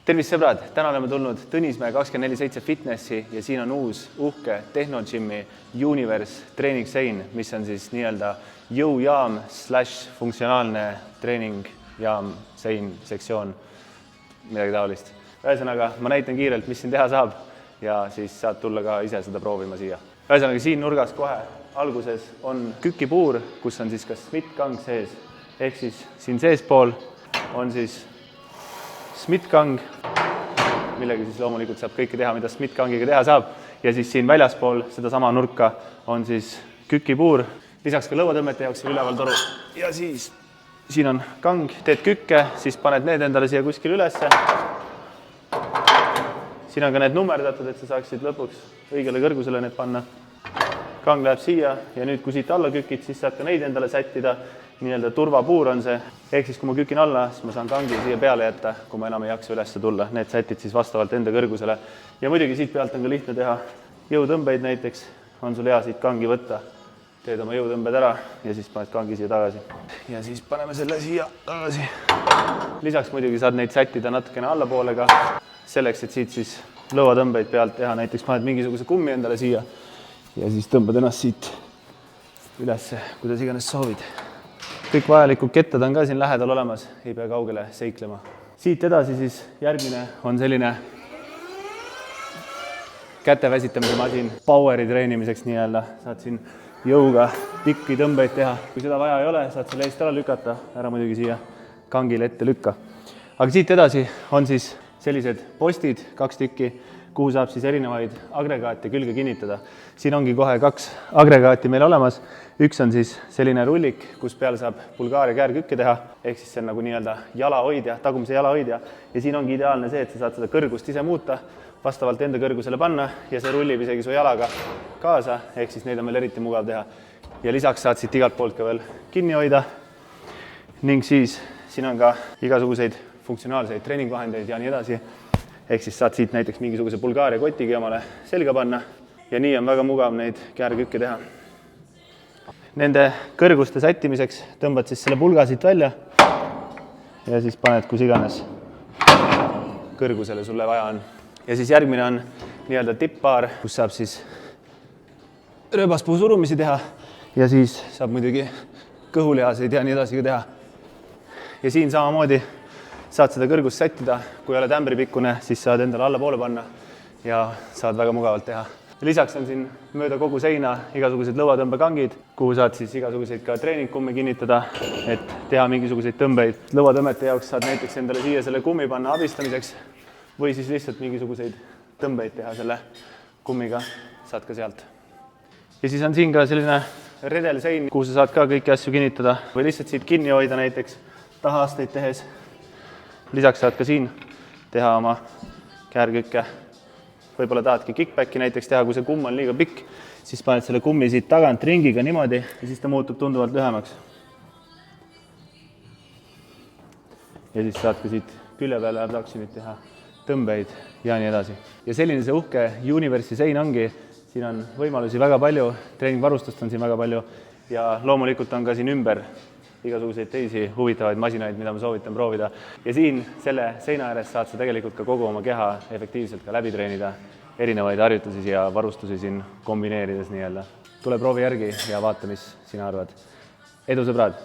Tervist sõbrad, täna oleme tulnud Tõnismäe 24/7 Fitnessi ja siin on uus uhke Tehnogym'i Universe treeningsein, mis on siis nii-öelda jõujaam / funktsionaalne treeningjaam, sein, sektsioon, midagi taolist. Ühesõnaga, ma näitan kiirelt, mis siin teha saab ja siis saad tulla ka ise seda proovima siia. Ühesõnaga, siin nurgas kohe alguses on kükipuur, kus on siis ka Schmidt-kang sees, ehk siis siin seespool on siis Schmidt-kang, millega siis loomulikult saab kõike teha, mida Schmidt-kangiga teha saab. Ja siis siin väljaspool sedasama nurka on siis kükipuur, lisaks ka lõuatõmmete jaoks üleval toru. Ja siis siin on kang, teed kükke, siis paned need endale siia kuskil ülesse. Siin on ka need nummerdatud, et sa saaksid lõpuks õigele kõrgusele need panna. Kang läheb siia ja nüüd, kui siit alla kükid, siis saad ka neid endale sättida. Nii-öelda turvapuur on see, ehk siis kui ma kükin alla, siis ma saan kangi siia peale jätta, kui ma enam ei jaksa üles tulla. Need sätid siis vastavalt enda kõrgusele. Ja muidugi siit pealt on ka lihtne teha jõutõmbeid näiteks. On sul hea siit kangi võtta. Teed oma jõutõmbed ära ja siis paned kangi siia tagasi. Ja siis paneme selle siia tagasi. Lisaks muidugi saad neid sättida natukene allapoole ka. Selleks, et siit siis lõuatõmbeid pealt teha. Näiteks paned mingisuguse kummi endale siia ja siis tõmbad ennast siit ülesse, kuidas iganes soovid. Kõik vajalikud kettad on ka siin lähedal olemas, ei pea kaugele seiklema. Siit edasi siis järgmine on selline käteväsitamise masin poweri treenimiseks nii-öelda. Saad siin jõuga pikki tõmbeid teha. Kui seda vaja ei ole, saad selle eest ära lükata, ära muidugi siia kangile ette lükka. Aga siit edasi on siis sellised postid, 2 tükki, kuhu saab siis erinevaid agregaate külge kinnitada. Siin ongi kohe 2 agregaati meil olemas. Üks on siis selline rullik, kus peale saab pulgaar ja käärkükke teha, ehk siis see on nagu nii-öelda jalahoidja, tagumise jalahoidja. Ja siin ongi ideaalne see, et sa saad seda kõrgust ise muuta, vastavalt enda kõrgusele panna ja see rullib isegi su jalaga kaasa, ehk siis neid on meil eriti mugav teha. Ja lisaks saad siit igalt poolt ka veel kinni hoida. Ning siis siin on ka igasuguseid funktsionaalseid treeningvahendeid ja nii edasi. Ehk siis saad siit näiteks mingisuguse pulgaar ja kotigi omale selga panna ja nii on väga mugav neid käärkükke teha. Nende kõrguste sättimiseks tõmbad siis selle pulga siit välja ja siis paned kus iganes kõrgusele sulle vaja on. Ja siis järgmine on nii-öelda tippbaar, kus saab siis rööbaspuu surumisi teha ja siis saab muidugi kõhulihaseid ja nii edasi teha. Ja siin samamoodi saad seda kõrgust sättida, kui oled ämbripikkune, siis saad endale allapoole panna ja saad väga mugavalt teha. Lisaks on siin mööda kogu seina igasugused lõuatõmbekangid, kuhu saad siis igasuguseid ka treeningkumme kinnitada, et teha mingisuguseid tõmbeid. Lõuatõmmete jaoks saad näiteks endale siia selle kummi panna abistamiseks või siis lihtsalt mingisuguseid tõmbeid teha selle kummiga, saad ka sealt. Ja siis on siin ka selline redelsein, kuhu sa saad ka kõiki asju kinnitada või lihtsalt siit kinni hoida näiteks tahaasteid tehes. Lisaks saad ka siin teha oma käärkükke. Võib-olla tahadki kickbacki näiteks teha, kui see kumm on liiga pikk, siis paned selle kummi siit tagant ringiga niimoodi ja siis ta muutub tunduvalt lühemaks. Ja siis saad ka siit külje peale abduktionit teha, tõmbeid ja nii edasi. Ja selline see uhke Universe'i sein ongi. Siin on võimalusi väga palju, treeningvarustust on siin väga palju ja loomulikult on ka siin ümber igasuguseid teisi huvitavaid masinaid, mida ma soovitan proovida. Ja siin selle seina ääres saad sa tegelikult ka kogu oma keha efektiivselt ka läbi treenida, erinevaid harjutusi ja varustusi siin kombineerides nii-öelda. Tule proovi järgi ja vaata, mis sina arvad. Edu sõbrad!